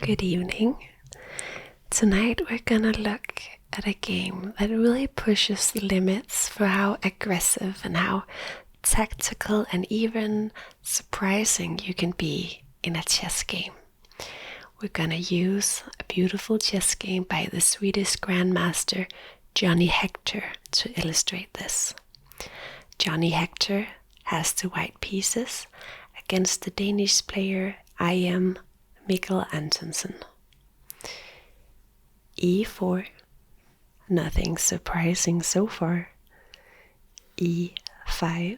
Good evening. Tonight we're gonna look at a game that really pushes the limits for how aggressive and how tactical and even surprising you can be in a chess game. We're gonna use a beautiful chess game by the Swedish Grandmaster Jonny Hector to illustrate this. Jonny Hector has the white pieces against the Danish player Mikkel Antonsen. E4, nothing surprising so far. E5,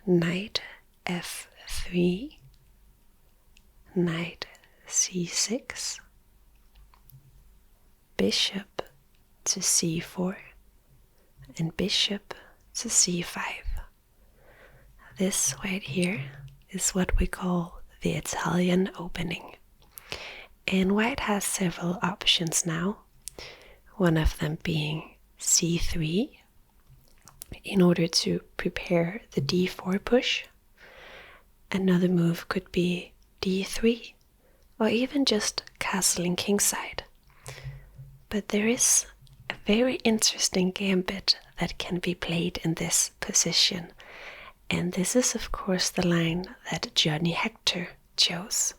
knight f3, knight c6, bishop to c4, and bishop to c5. This right here is what we call the Italian opening. And white has several options now, one of them being c3 in order to prepare the d4 push. Another move could be d3 or even just castling kingside. But there is a very interesting gambit that can be played in this position, and this is of course the line that Jonny Hector chose.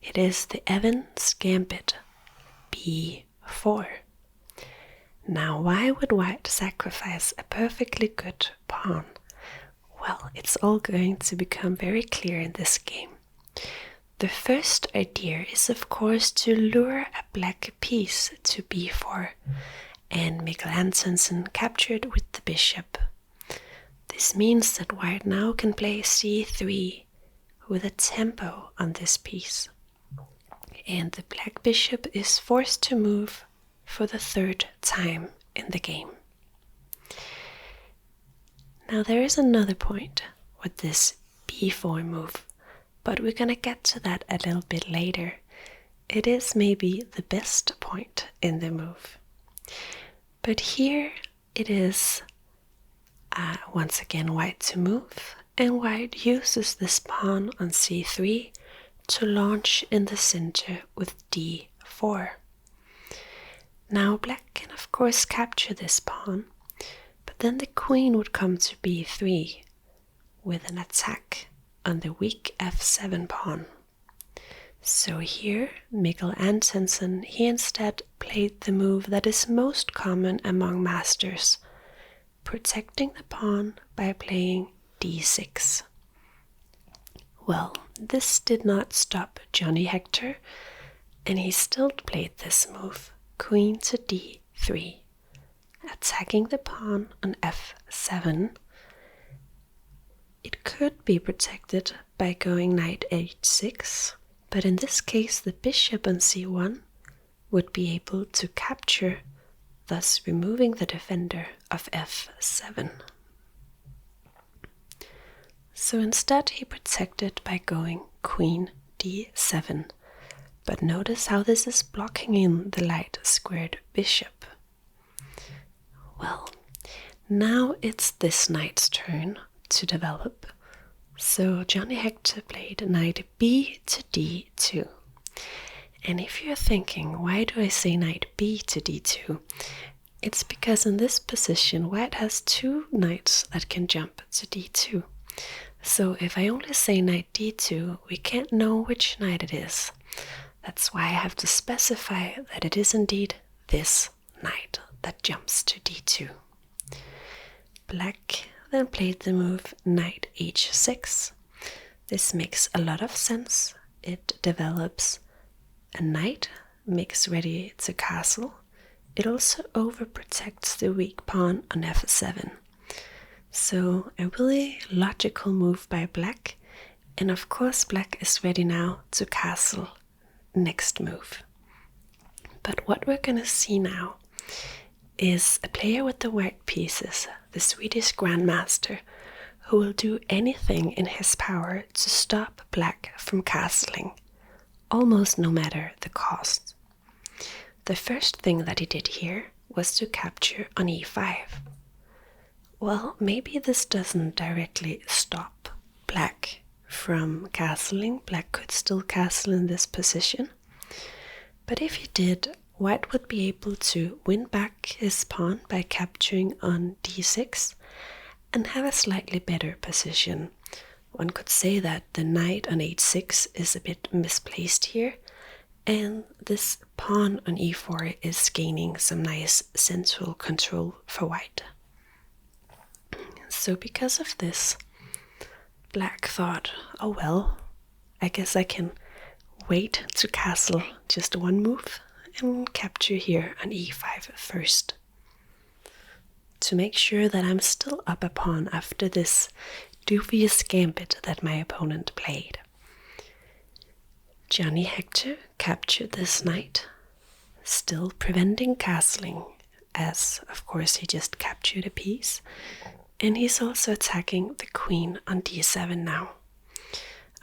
It is the Evans Gambit, b4. Now, why would white sacrifice a perfectly good pawn? Well, it's all going to become very clear in this game. The first idea is of course to lure a black piece to b4, and Mikkel Antonsen captured with the bishop. This means that white now can play c3 with a tempo on this piece, and the black bishop is forced to move for the third time in the game. Now there is another point with this b4 move, but we're gonna get to that a little bit later. It is maybe the best point in the move. But here it is once again white to move, and white uses this pawn on c3 to launch in the center with d4. Now black can of course capture this pawn, but then the queen would come to b3 with an attack on the weak f7 pawn. So here Mikkel Antonsen, he instead played the move that is most common among masters, protecting the pawn by playing d6. Well, this did not stop Jonny Hector, and he still played this move, queen to d3, attacking the pawn on f7. It could be protected by going knight h6, but in this case the bishop on c1 would be able to capture, thus removing the defender of f7. So instead he protected by going queen d7, but notice how this is blocking in the light squared bishop. Well, now it's this knight's turn to develop. So Jonny Hector played knight b to d2. And if you're thinking, why do I say knight b to d2? It's because in this position white has two knights that can jump to d2. So if I only say knight d2, we can't know which knight it is. That's why I have to specify that it is indeed this knight that jumps to d2. Black then played the move knight h6. This makes a lot of sense. It develops a knight, makes ready to castle. It also overprotects the weak pawn on f7. So a really logical move by black, and of course black is ready now to castle next move. But what we're gonna see now is a player with the white pieces, the Swedish Grandmaster, who will do anything in his power to stop black from castling, almost no matter the cost. The first thing that he did here was to capture on e5. Well, maybe this doesn't directly stop black from castling. Black could still castle in this position. But if he did, white would be able to win back his pawn by capturing on d6 and have a slightly better position. One could say that the knight on h6 is a bit misplaced here, and this pawn on e4 is gaining some nice central control for white. So because of this, black thought, oh well, I guess I can wait to castle just one move and capture here on e5 first, to make sure that I'm still up a pawn after this dubious gambit that my opponent played. Jonny Hector captured this knight, still preventing castling, as of course he just captured a piece, and he's also attacking the queen on d7 now.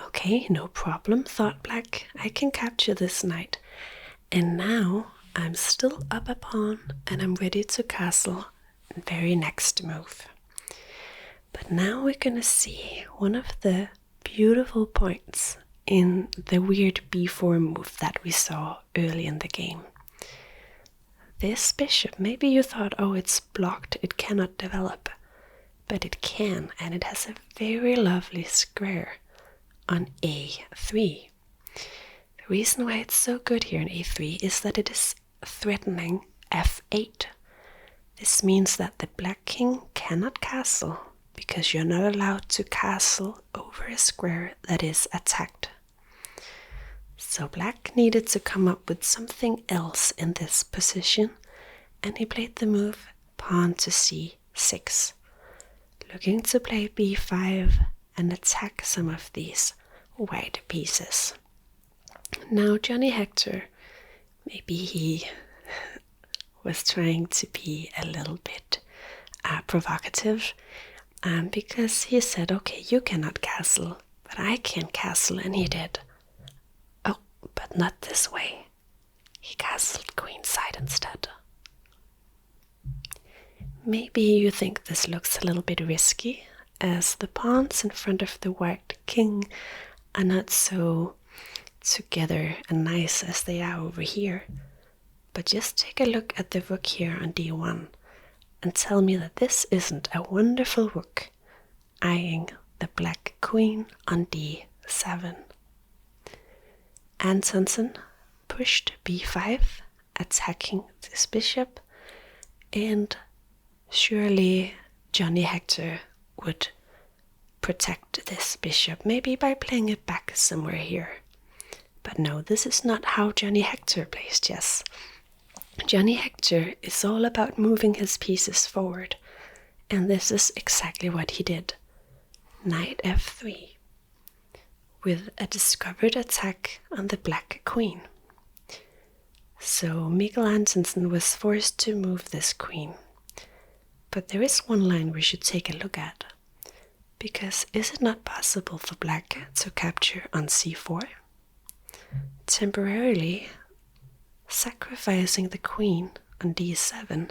Okay, no problem, thought black, I can capture this knight, and now I'm still up a pawn and I'm ready to castle the very next move. But now we're gonna see one of the beautiful points in the weird b4 move that we saw early in the game. This bishop, maybe you thought, oh, it's blocked, it cannot develop. But it can, and it has a very lovely square on a3. The reason why it's so good here in a3 is that it is threatening f8. This means that the black king cannot castle, because you're not allowed to castle over a square that is attacked. So black needed to come up with something else in this position, and he played the move pawn to c6, looking to play b5 and attack some of these white pieces. Now Jonny Hector, maybe he was trying to be a little bit provocative, because he said, okay, you cannot castle, but I can castle, and he did. Oh, but not this way. He castled queenside instead. Maybe you think this looks a little bit risky, as the pawns in front of the white king are not so together and nice as they are over here. But just take a look at the rook here on d1 and tell me that this isn't a wonderful rook eyeing the black queen on d7. Antonsen pushed b5, attacking this bishop, and surely Jonny Hector would protect this bishop, maybe by playing it back somewhere here. But no, this is not how Jonny Hector plays chess. Jonny Hector is all about moving his pieces forward, and this is exactly what he did. Knight f3, with a discovered attack on the black queen. So Mikkel Antonsen was forced to move this queen. But there is one line we should take a look at, because is it not possible for black to capture on c4? Temporarily sacrificing the queen on d7,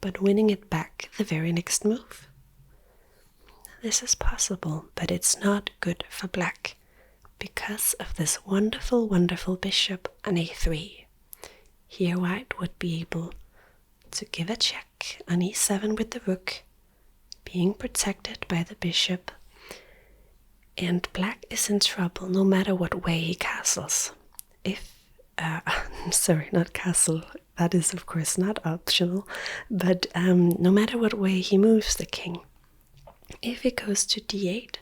but winning it back the very next move. This is possible, but it's not good for black, because of this wonderful, wonderful bishop on a3. Here white would be able to give a check on e7 with the rook, being protected by the bishop, and black is in trouble no matter what way he castles. Sorry, not castle, that is of course not optional, but no matter what way he moves the king. If he goes to d8,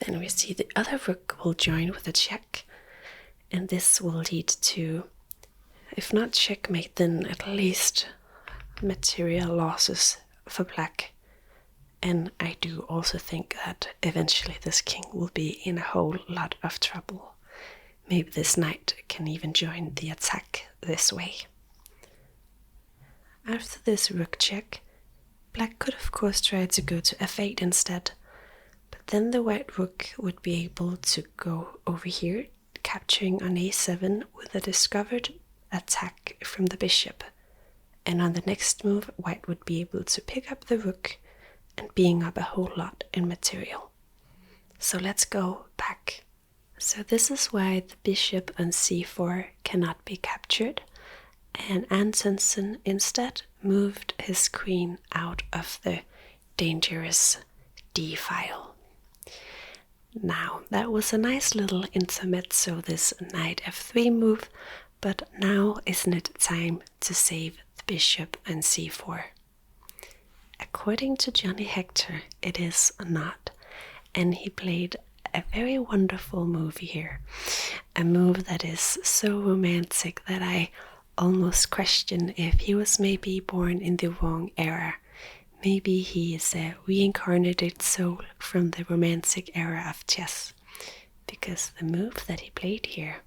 then we see the other rook will join with a check, and this will lead to, if not checkmate, then at least material losses for black. And I do also think that eventually this king will be in a whole lot of trouble. Maybe this knight can even join the attack this way. After this rook check, black could of course try to go to f8 instead, but then the white rook would be able to go over here, capturing on a7 with a discovered attack from the bishop. And on the next move, white would be able to pick up the rook and being up a whole lot in material. So let's go back. So this is why the bishop on c4 cannot be captured, and Antonsen instead moved his queen out of the dangerous d file. Now, that was a nice little intermezzo, this knight f3 move, but now isn't it time to save the bishop on c4? According to Jonny Hector, it is not, and he played a very wonderful move here, a move that is so romantic that I almost question if he was maybe born in the wrong era. Maybe he is a reincarnated soul from the romantic era of chess, because the move that he played here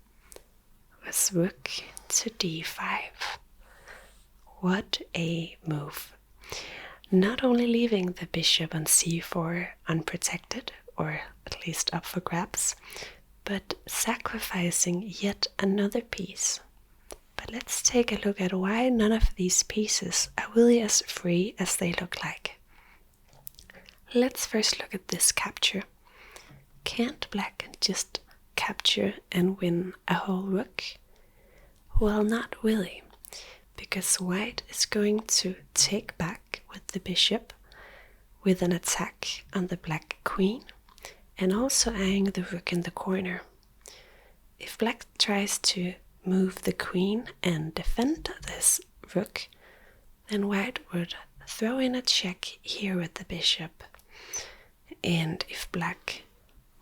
was rook to d5. What a move! Not only leaving the bishop on c4 unprotected, or at least up for grabs, but sacrificing yet another piece. But let's take a look at why none of these pieces are really as free as they look like. Let's first look at this capture. Can't black just capture and win a whole rook? Well, not really, because white is going to take back with the bishop, with an attack on the black queen, and also eyeing the rook in the corner. If black tries to move the queen and defend this rook, then white would throw in a check here with the bishop. And if black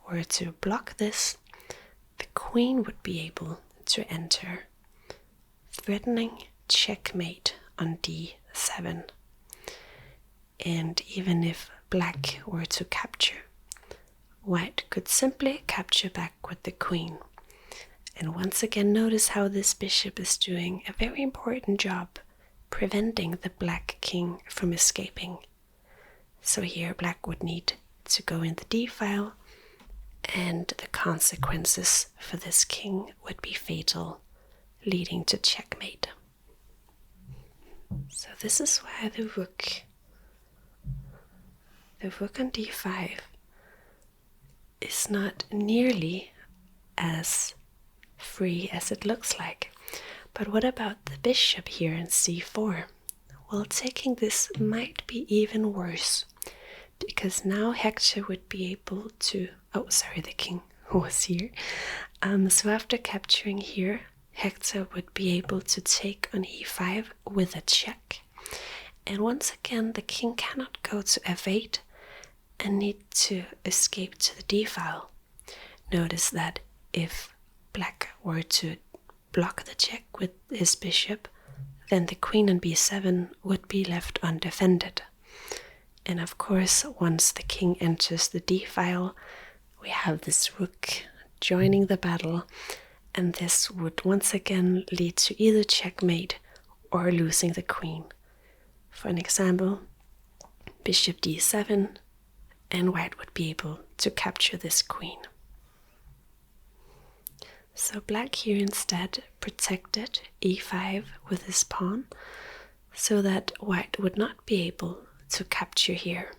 were to block this, the queen would be able to enter, threatening checkmate on d7. And even if black were to capture, white could simply capture back with the queen. And once again, notice how this bishop is doing a very important job preventing the black king from escaping. So here black would need to go in the d file, and the consequences for this king would be fatal, leading to checkmate. So this is why the rook on d5 is not nearly as free as it looks like. But what about the bishop here in c4? Well, taking this might be even worse, because now Hector would be able to... the king was here. So after capturing here, Hector would be able to take on e5 with a check. And once again, the king cannot go to f8 and need to escape to the d file. Notice that if black were to block the check with his bishop, then the queen on b7 would be left undefended. And of course, once the king enters the d file, we have this rook joining the battle, and this would once again lead to either checkmate or losing the queen. For an example, bishop d7, and white would be able to capture this queen. So black here instead protected e5 with his pawn, so that white would not be able to capture here.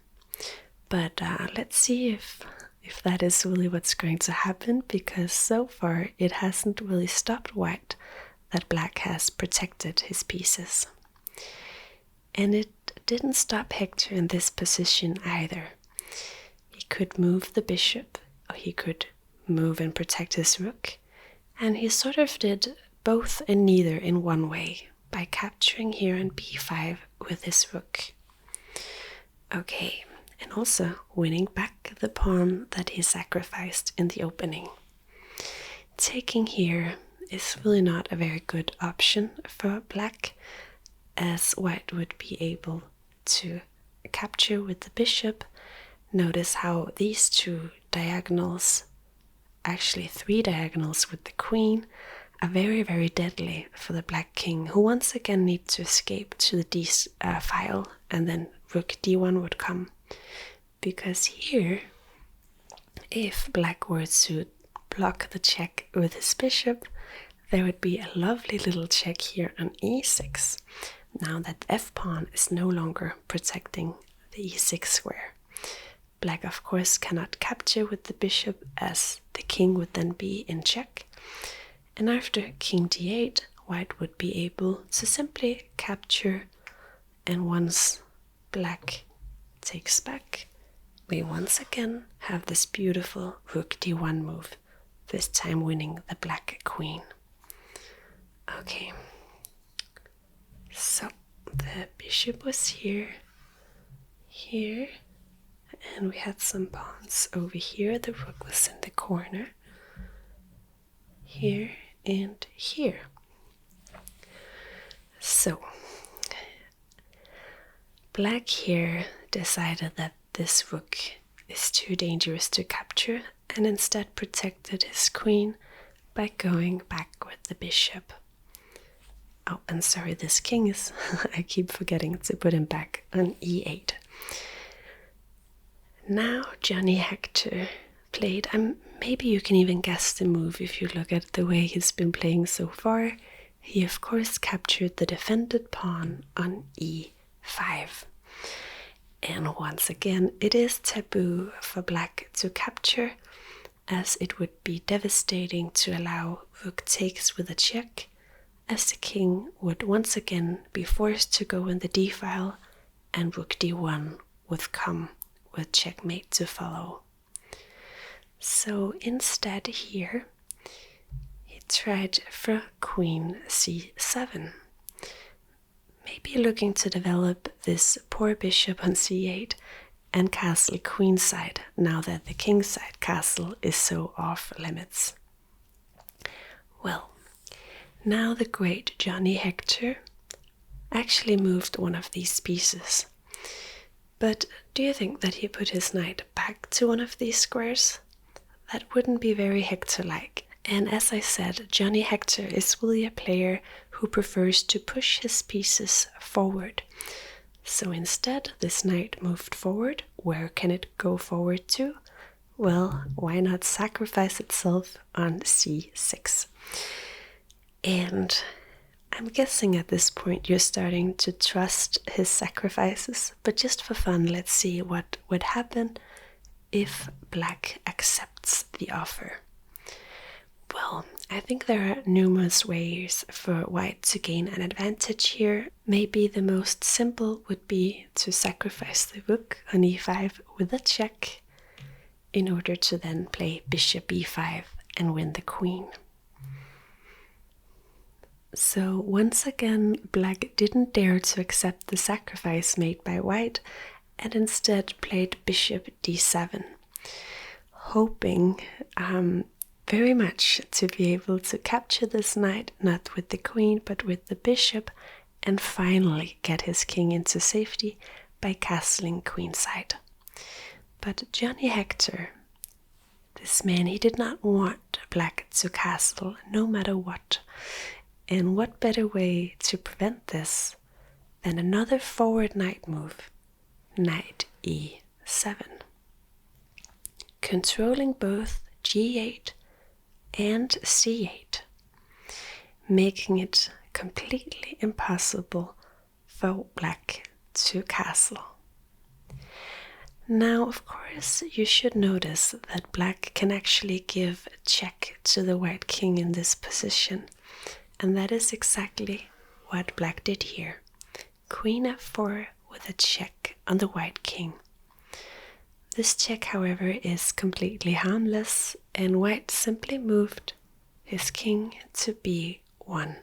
But let's see if that is really what's going to happen, because so far it hasn't really stopped white that black has protected his pieces. And it didn't stop Hector in this position either. He could move the bishop, or he could move and protect his rook, and he sort of did both and neither in one way, by capturing here on b5 with his rook. Okay, and also winning back the pawn that he sacrificed in the opening. Taking here is really not a very good option for black, as white would be able to capture with the bishop. Notice how these two diagonals, actually 3 diagonals with the queen, are very, very deadly for the black king, who once again needs to escape to the d file, and then rook d1 would come. Because here, if black were to block the check with his bishop, there would be a lovely little check here on e6. Now that f pawn is no longer protecting the e6 square. Black, of course, cannot capture with the bishop, as the king would then be in check. And after king d8, white would be able to simply capture, and once black takes back, we once again have this beautiful rook d1 move, this time winning the black queen. Okay, so the bishop was here, and we had some pawns over here. The rook was in the corner, here and here. So black here decided that this rook is too dangerous to capture, and instead protected his queen by going back with the bishop. Oh, and sorry, this king is, I keep forgetting to put him back on e8. Now Jonny Hector played, maybe you can even guess the move if you look at the way he's been playing so far. He of course captured the defended pawn on e5. And once again, it is taboo for black to capture, as it would be devastating to allow rook takes with a check, as the king would once again be forced to go in the d-file, and rook d1 would come with checkmate to follow. So instead here, he tried for queen c7. Maybe looking to develop this poor bishop on c8 and castle queenside, now that the kingside castle is so off limits. Well, now the great Jonny Hector actually moved one of these pieces. But do you think that he put his knight back to one of these squares? That wouldn't be very Hector-like. And as I said, Jonny Hector is really a player who prefers to push his pieces forward. So instead, this knight moved forward. Where can it go forward to? Well, why not sacrifice itself on c6? And I'm guessing at this point you're starting to trust his sacrifices, but just for fun, let's see what would happen if black accepts the offer. Well, I think there are numerous ways for white to gain an advantage here. Maybe the most simple would be to sacrifice the rook on e5 with a check, in order to then play bishop e5 and win the queen. So once again, black didn't dare to accept the sacrifice made by white, and instead played bishop d7, hoping very much to be able to capture this knight, not with the queen but with the bishop, and finally get his king into safety by castling queenside. But Jonny Hector, this man, he did not want black to castle no matter what. And what better way to prevent this than another forward knight move, knight e7, controlling both g8 and c8, making it completely impossible for black to castle. Now, of course, you should notice that black can actually give a check to the white king in this position. And that is exactly what black did here. Queen f4 with a check on the white king. This check, however, is completely harmless, and white simply moved his king to b1.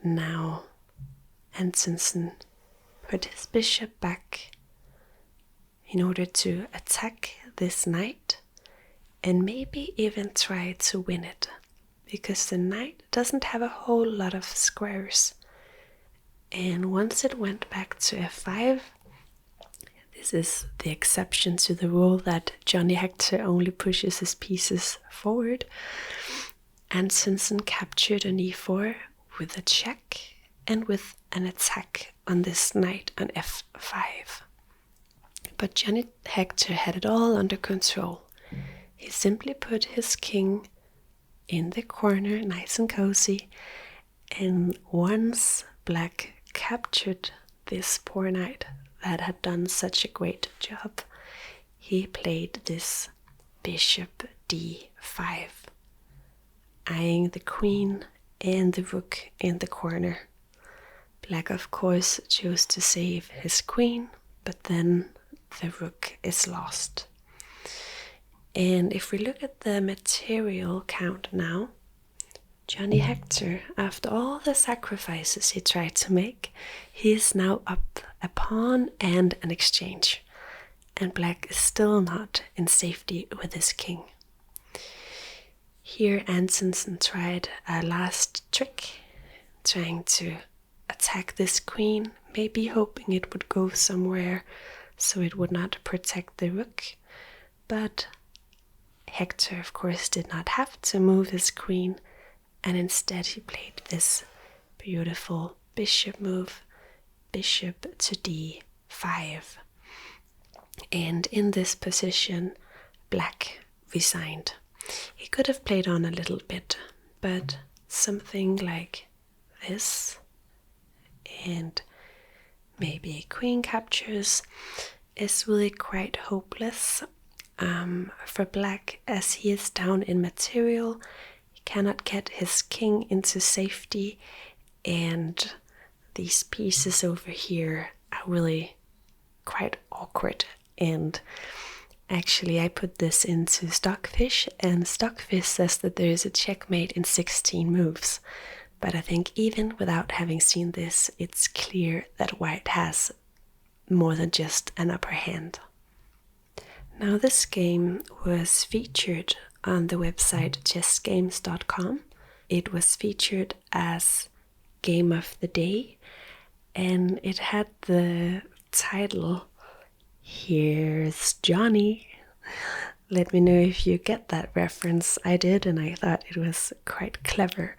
Now Antonsen put his bishop back in order to attack this knight, and maybe even try to win it, because the knight doesn't have a whole lot of squares. And once it went back to f5, this is the exception to the rule that Jonny Hector only pushes his pieces forward, Antonsen captured on e4 with a check and with an attack on this knight on f5. But Jonny Hector had it all under control. He simply put his king in the corner, nice and cozy, and once black captured this poor knight that had done such a great job. He played this bishop d5, eyeing the queen and the rook in the corner. Black, of course, chose to save his queen, but then the rook is lost. And if we look at the material count now, Jonny Hector, after all the sacrifices he tried to make, he is now up a pawn and an exchange. And Black is still not in safety with his king. Here Antonsen tried a last trick, trying to attack this queen, maybe hoping it would go somewhere so it would not protect the rook. But Hector, of course, did not have to move his queen, and instead he played this beautiful bishop move, bishop to d5. And in this position, Black resigned. He could have played on a little bit, but something like this, and maybe queen captures, is really quite hopeless for Black, as he is down in material. He cannot get his king into safety, and these pieces over here are really quite awkward. And actually I put this into Stockfish, and Stockfish says that there is a checkmate in 16 moves. But I think even without having seen this, it's clear that White has more than just an upper hand. Now this game was featured on the website chessgames.com. It was featured as Game of the Day, and it had the title, "Here's Jonny." Let me know if you get that reference. I did, and I thought it was quite clever.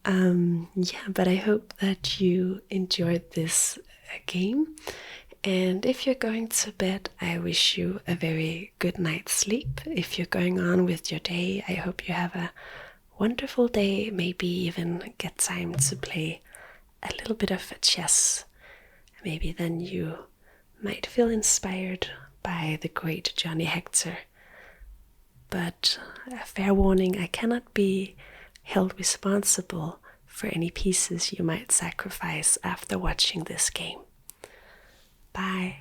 But I hope that you enjoyed this game. And if you're going to bed, I wish you a very good night's sleep. If you're going on with your day, I hope you have a wonderful day. Maybe even get time to play a little bit of chess. Maybe then you might feel inspired by the great Jonny Hector. But a fair warning, I cannot be held responsible for any pieces you might sacrifice after watching this game. Bye.